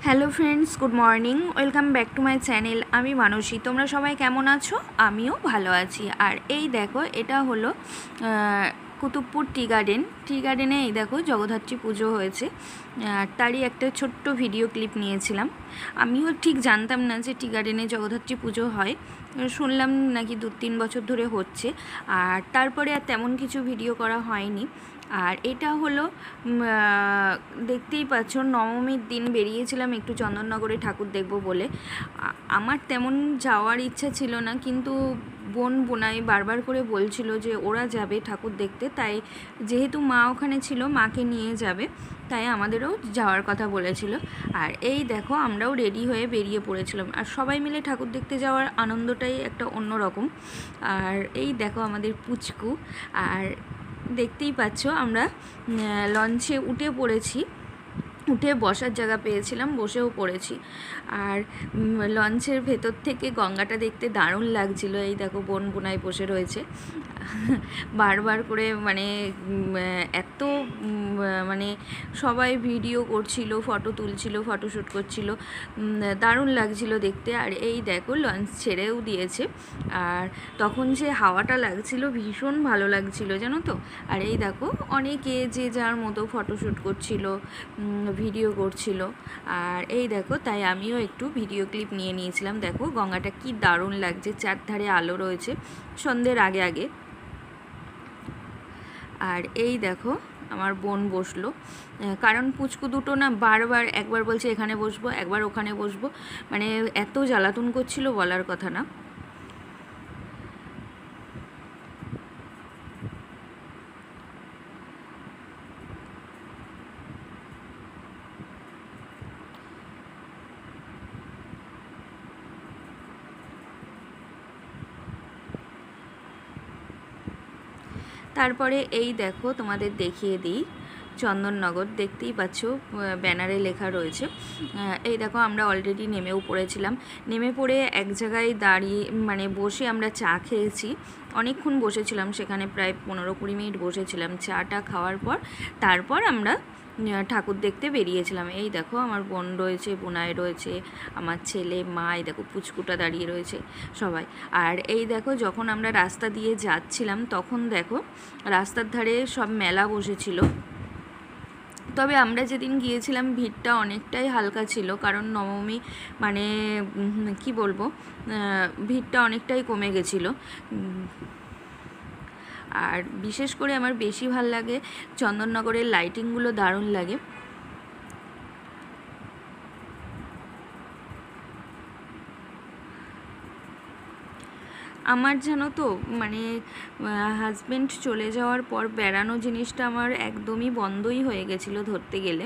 Hello friends, good morning. Welcome back to my channel. আমি মানসী। তোমরা সবাই কেমন আছো? আমিও ভালো আছি। আর এই দেখো, এটা হলো কুতুবপুর টি গার্ডেন। টি গার্ডেনে এই দেখো জগদ্ধাত্রী পুজো হয়েছে। তারই একটা ছোট্ট ভিডিও ক্লিপ নিয়েছিলাম। আমিও ঠিক জানতাম না যে টি গার্ডেনে জগদ্ধাত্রী পুজো হয়। শুনলাম নাকি 2-3 বছর ধরে হচ্ছে। আর তারপরে আর তেমন কিছু ভিডিও করা হয়নি। আর এটা হলো দেখতেই পাচ্ছ, নবমীর দিন বেরিয়েছিলাম একটু চন্দননগরে ঠাকুর দেখব বলে। আমার তেমন যাওয়ার ইচ্ছা ছিল না, কিন্তু বোনাই বারবার করে বলছিল যে ওরা যাবে ঠাকুর দেখতে, তাই যেহেতু মা ওখানে ছিল, মাকে নিয়ে যাবে, তাই আমাদেরও যাওয়ার কথা বলেছিল। আর এই দেখো, আমরাও রেডি হয়ে বেরিয়ে পড়েছিলাম। আর সবাই মিলে ঠাকুর দেখতে যাওয়ার আনন্দটাই একটা অন্যরকম। আর এই দেখো আমাদের পুচকু। আর দেখতেই পাচ্ছ, আমরা লঞ্চে উঠে পড়েছি। উঠে বসার জায়গা পেয়েছিলাম, বসেও পড়েছি। আর লঞ্চের ভেতর থেকে গঙ্গাটা দেখতে দারুণ লাগছিল। এই দেখো বোনাই বসে রয়েছে, বারবার করে মানে এত মানে সবাই ভিডিও করছিল, ফটো তুলছিল, ফটোশ্যুট করছিল, দারুণ লাগছিল দেখতে। আর এই দেখো লঞ্চ ছেড়েও দিয়েছে। আর তখন যে হাওয়াটা লাগছিল, ভীষণ ভালো লাগছিল, জানো তো। আর এই দেখো অনেকে যে যার মতো ফটোশ্যুট করছিল, ভিডিও করছিল। আর এই দেখো, তাই আমিও একটু ভিডিও ক্লিপ নিয়ে নিয়েছিলাম। দেখো গঙ্গাটা কি দারুণ লাগছে, চারধারে আলো রয়েছে সন্ধ্যের আগে আগে। আর এই দেখো আমার বোন বসলো, কারণ পুচকু দুটো না বারবার, একবার বলছে এখানে বসবো, একবার ওখানে বসবো, মানে এত জ্বালাতন করছিল বলার কথা না। তারপরে এই দেখো তোমাদের দেখিয়ে দিই, চন্দননগর দেখতেই পাচ্ছ, ব্যানারে লেখা রয়েছে। এই দেখো আমরা অলরেডি নেমেও পড়েছিলাম। নেমে পড়ে এক জায়গায় দাঁড়িয়ে মানে বসে আমরা চা খেয়েছি। অনেকক্ষণ বসেছিলাম সেখানে, প্রায় 15-20 মিনিট বসেছিলাম। চাটা খাওয়ার পর তারপর আমরা ঠাকুর দেখতে বেরিয়েছিলাম। এই দেখো আমার বোন রয়েছে, বোনাই রয়েছে, আমার ছেলে, মা, এই দেখো পুচকুটা দাঁড়িয়ে রয়েছে সবাই। আর এই দেখো যখন আমরা রাস্তা দিয়ে যাচ্ছিলাম, তখন দেখো রাস্তার ধারে সব মেলা বসেছিল। তবে আমরা যেদিন গিয়েছিলাম ভিড়টা অনেকটাই হালকা ছিল, কারণ নবমী মানে কি বলবো, ভিড়টা অনেকটাই কমে গেছিলো। আর বিশেষ করে আমার বেশি ভাল লাগে চন্দননগরের লাইটিংগুলো, দারুণ লাগে। আমার জানো তো মানে হাজব্যান্ড চলে যাওয়ার পর বেড়ানো জিনিসটা আমার একদমই বন্ধই হয়ে গেছিলো ধরতে গেলে।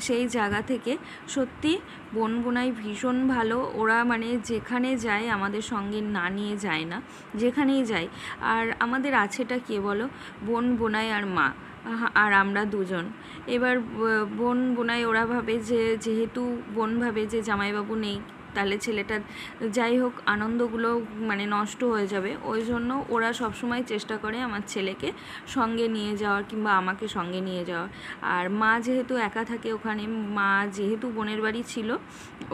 সেই জায়গা থেকে সত্যি বোনাই ভীষণ ভালো। ওরা মানে যেখানে যায় আমাদের সঙ্গে না নিয়ে যায় না, যেখানেই যায়। আর আমাদের আছেটা কে বলো, বোনাই আর মা, আর আমরা দুজন। এবার বোনাই ওরা ভাবে যে, যেহেতু বোন ভাবে যে জামাইবাবু নেই, তাহলে ছেলেটার যাই হোক আনন্দগুলো মানে নষ্ট হয়ে যাবে। ওই জন্য ওরা সবসময় চেষ্টা করে আমার ছেলেকে সঙ্গে নিয়ে যাওয়ার, কিংবা আমাকে সঙ্গে নিয়ে যাওয়ার। আর মা যেহেতু একা থাকে ওখানে, মা যেহেতু বোনের বাড়ি ছিল,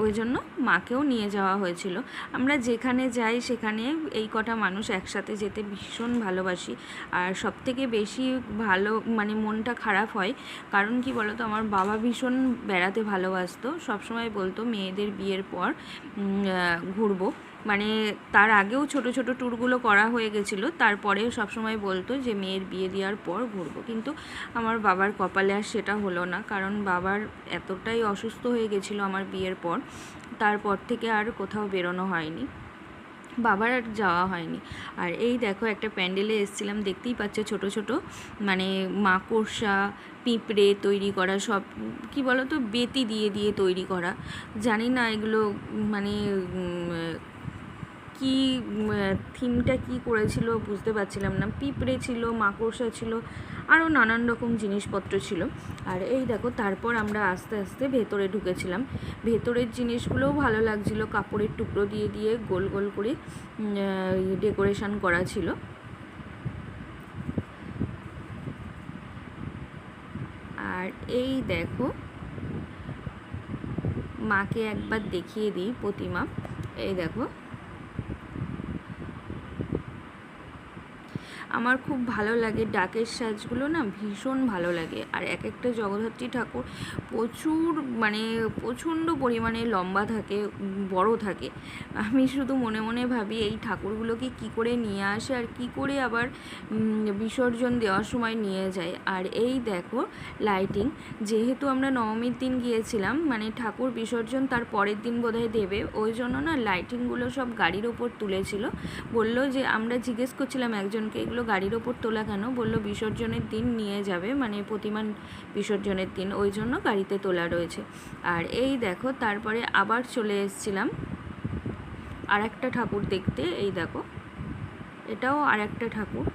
ওই জন্য মাকেও নিয়ে যাওয়া হয়েছিল। আমরা যেখানে যাই সেখানে এই কটা মানুষ একসাথে যেতে ভীষণ ভালোবাসি। আর সবথেকে বেশি ভালো মানে মনটা খারাপ হয়, কারণ কি বলতো, আমার বাবা ভীষণ বেড়াতে ভালোবাসতো। সবসময় বলতো মেয়েদের বিয়ের পর ঘুরবো, মানে তার আগেও ছোট ছোট ট্যুরগুলো করা হয়ে গেছিলো, তারপরে সবসময় বলতো যে মেয়ের বিয়ে দেওয়ার পর ঘুরবো। কিন্তু আমার বাবার কপালে আর সেটা হলো না, কারণ বাবার এতটাই অসুস্থ হয়ে গেছিলো আমার বিয়ের পর, তারপর থেকে আর কোথাও বেরোনো হয়নি, বাবার আর যাওয়া হয়নি। আর এই দেখো একটা প্যান্ডেলে এসেছিলাম, দেখতেই পাচ্ছ ছোট ছোট মানে মাকড়সা, পিঁপড়ে তৈরি করা, সব কি বলো তো, বেতি দিয়ে দিয়ে তৈরি করা। জানি না এগুলো মানে কি থিমটা কি করেছিল বুঝতে পারছিলাম না। পিঁপড়ে ছিল, মাকড়সা ছিল, আরও নানান রকম জিনিসপত্র ছিল। আর এই দেখো তারপর আমরা আস্তে আস্তে ভেতরে ঢুকেছিলাম। ভেতরের জিনিসগুলোও ভালো লাগছিল, কাপড়ের টুকরো দিয়ে দিয়ে গোল গোল করে ডেকোরেশন করা ছিল। আর এই দেখো মাকে একবার দেখিয়ে দিই প্রতিমা। এই দেখো, আমার খুব ভালো লাগে ডাকের সাজগুলো না, ভীষণ ভালো লাগে। আর এক একটা জগদ্ধাত্রী ঠাকুর প্রচুর মানে প্রচণ্ড পরিমাণে লম্বা থাকে, বড় থাকে। আমি শুধু মনে মনে ভাবি এই ঠাকুরগুলোকে কি করে নিয়ে আসে আর কি করে আবার বিসর্জন দেওয়ার সময় নিয়ে যায়। আর এই দেখো লাইটিং, যেহেতু আমরা নবমীর দিন গিয়েছিলাম, মানে ঠাকুর বিসর্জন তার পরের দিন বোধহয় দেবে, ওই জন্য না লাইটিংগুলো সব গাড়ির ওপর তুলেছিল। বললো যে, আমরা জিজ্ঞেস করছিলাম একজনকে এগুলো গাড়ির ওপর তোলা কেন, বললো বিসর্জনের দিন নিয়ে যাবে, মানে প্রতিমা বিসর্জনের দিন, ওই জন্য গাড়িতে তোলা রয়েছে। আর এই দেখো তারপরে আবার চলে এসেছিলাম আর একটা ঠাকুর দেখতে। এই দেখো, এটাও আর একটা ঠাকুর।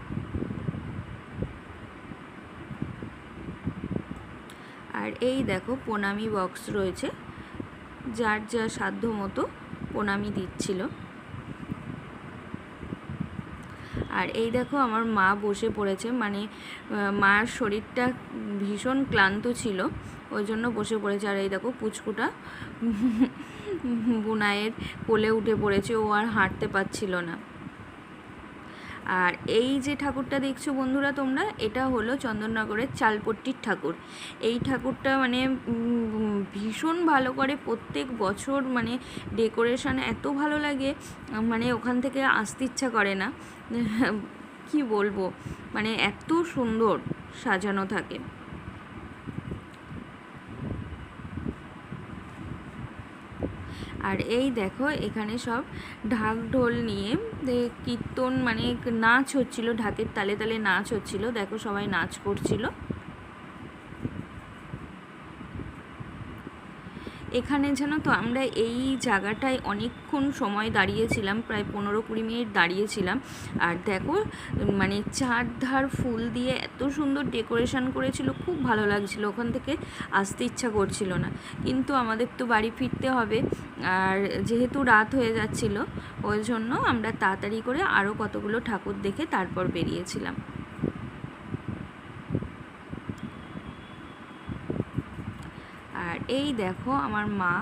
আর এই দেখো প্রণামী বক্স রয়েছে, যার যা সাধ্য মতো প্রণামী দিচ্ছিল। আর এই দেখো আমার মা বসে পড়েছে, মানে মার শরীরটা ভীষণ ক্লান্ত ছিল, ওই জন্য বসে পড়েছে। আর এই দেখো পুচকুটা বুনাইয়ের কোলে উঠে পড়েছে, ও আর হাঁটতে পারছিল না। আর এই যে ঠাকুরটা দেখছো বন্ধুরা তোমরা, এটা হলো চন্দননগরের চালপট্টির ঠাকুর। এই ঠাকুরটা মানে ভীষণ ভালো করে প্রত্যেক বছর, মানে ডেকোরেশন এত ভালো লাগে, মানে ওখান থেকে আসতে ইচ্ছা করে না। কি বলবো, মানে এত সুন্দর সাজানো থাকে। আর এই দেখো এখানে সব ঢাক ঢোল নিয়ে কীর্তন, মানে নাচ হচ্ছিল, ঢাকের তালে তালে নাচ হচ্ছিল। দেখো সবাই নাচ করছিল। এখানে জানো তো আমরা এই জায়গাটায় অনেকক্ষণ সময় দাঁড়িয়েছিলাম, প্রায় 15-20 মিনিট দাঁড়িয়েছিলাম। আর দেখো মানে চারধার ফুল দিয়ে এত সুন্দর ডেকোরেশন করেছিল, খুব ভালো লাগছিল, ওখান থেকে আসতে ইচ্ছা করছিল না। কিন্তু আমাদের তো বাড়ি ফিরতে হবে, আর যেহেতু রাত হয়ে যাচ্ছিল, ওই জন্য আমরা তাড়াতাড়ি করে আরও কতগুলো ঠাকুর দেখে তারপর বেরিয়েছিলাম। আর এই দেখো আমার মা,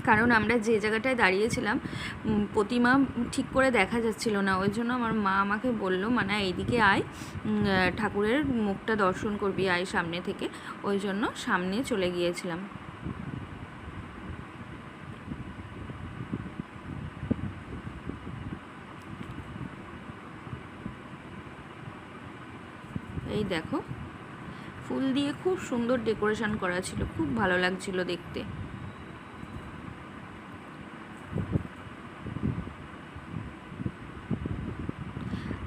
কারণ আমরা যে জায়গাটায় দাঁড়িয়েছিলাম প্রতিমা ঠিক করে দেখা যাচ্ছিল না, ওই জন্য আমার মা আমাকে বললো, মানে এইদিকে আয়, ঠাকুরের মুখটা দর্শন করবি, আয় সামনে থেকে। ওই জন্য সামনে চলে গিয়েছিলাম। এই দেখো ফুল দিয়ে খুব সুন্দর ডেকোরেশন করা ছিল, খুব ভালো লাগছিল দেখতে।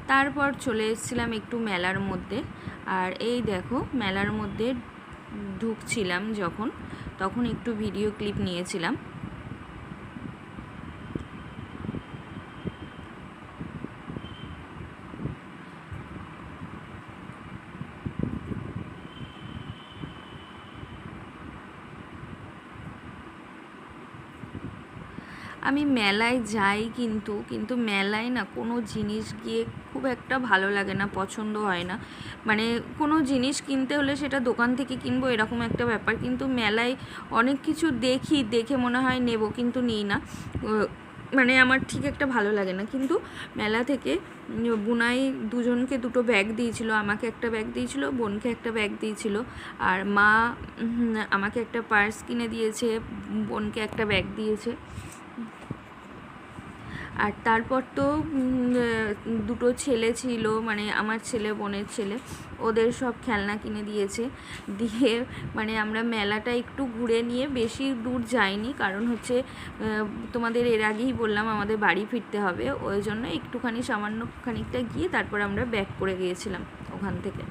তারপর চলে এসেছিলাম একটু মেলার মধ্যে। আর এই দেখো মেলার মধ্যে ঢুকছিলাম যখন, তখন একটু ভিডিও ক্লিপ নিয়েছিলাম। আমি মেলায় যাই, কিন্তু মেলায় না কোনো জিনিস গিয়ে খুব একটা ভালো লাগে না, পছন্দ হয় না। মানে কোনো জিনিস কিনতে হলে সেটা দোকান থেকে কিনবো, এরকম একটা ব্যাপার। কিন্তু মেলায় অনেক কিছু দেখে মনে হয় নেব, কিন্তু নিই না, মানে আমার ঠিক একটা ভালো লাগে না। কিন্তু মেলা থেকে বুনাই দুজনকে দুটো ব্যাগ দিয়েছিল, আমাকে একটা ব্যাগ দিয়েছিল, বোনকে একটা ব্যাগ দিয়েছিল। আর মা আমাকে একটা পার্স কিনে দিয়েছে, বোনকে একটা ব্যাগ দিয়েছে। আর তারপর তো দুটো ছেলে ছিল, মানে আমার ছেলে বোনের ছেলে, ওদের সব খেলনা কিনে দিয়েছে। দিয়ে মানে আমরা মেলাটা একটু ঘুরে নিয়ে বেশি দূর যাইনি, কারণ হচ্ছে তোমাদের এর আগেই বললাম আমাদের বাড়ি ফিরতে হবে, ওই জন্য একটুখানি সামান্য খানিকটা গিয়ে তারপর আমরা ব্যাক করে গিয়েছিলাম ওখান থেকে।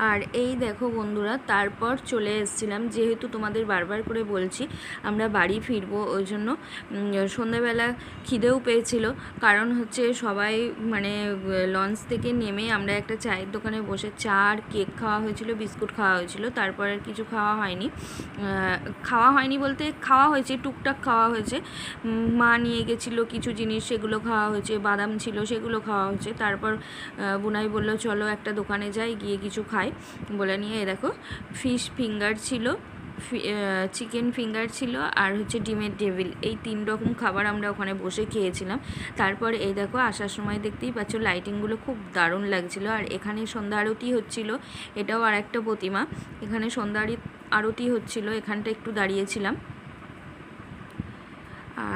আর এই দেখো বন্ধুরা, তারপর চলে এসেছিলাম, যেহেতু তোমাদের বারবার করে বলছি আমরা বাড়ি ফিরবো, ওই জন্য সন্ধ্যাবেলা খিদেও পেয়েছিল। কারণ হচ্ছে সবাই মানে লঞ্চ থেকে নেমে আমরা একটা চায়ের দোকানে বসে চা আর কেক খাওয়া হয়েছিল, বিস্কুট খাওয়া হয়েছিল। তারপর আর কিছু খাওয়া হয়নি বলতে খাওয়া হয়েছে, টুকটাক খাওয়া হয়েছে। মা নিয়ে গেছিলো কিছু জিনিস, সেগুলো খাওয়া হয়েছে, বাদাম ছিল সেগুলো খাওয়া হয়েছে। তারপর বুনাই বলল চলো একটা দোকানে যাই, গিয়ে কিছু খাই বলে নিয়ে দেখো ফিশ ফিঙ্গার ছিল, চিকেন ফিঙ্গার ছিল, আর হচ্ছে ডিমের ডেভিল, এই 3 রকম খাবার আমরা ওখানে বসে খেয়েছিলাম। তারপর এই দেখো আসার সময় দেখতেই পাচ্ছ লাইটিংগুলো খুব দারুণ লাগছিলো। আর এখানে সন্ধ্যা আরতি হচ্ছিল, এটাও আর একটা প্রতিমা। এখানে সন্ধ্যা আরতি হচ্ছিল, এখানটা একটু দাঁড়িয়েছিলাম।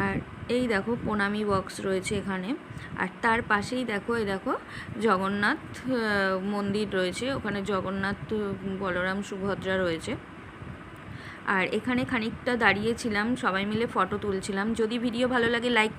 আর এই দেখো প্রণামী বক্স রয়েছে এখানে। আর তার পাশেই দেখো এই দেখো জগন্নাথ মন্দির রয়েছে, ওখানে জগন্নাথ, বলরাম, সুভদ্রা রয়েছে। আর এখানে খানিকটা দাঁড়িয়েছিলাম, সবাই মিলে ফটো তুলছিলাম। যদি ভিডিও ভালো লাগে লাইক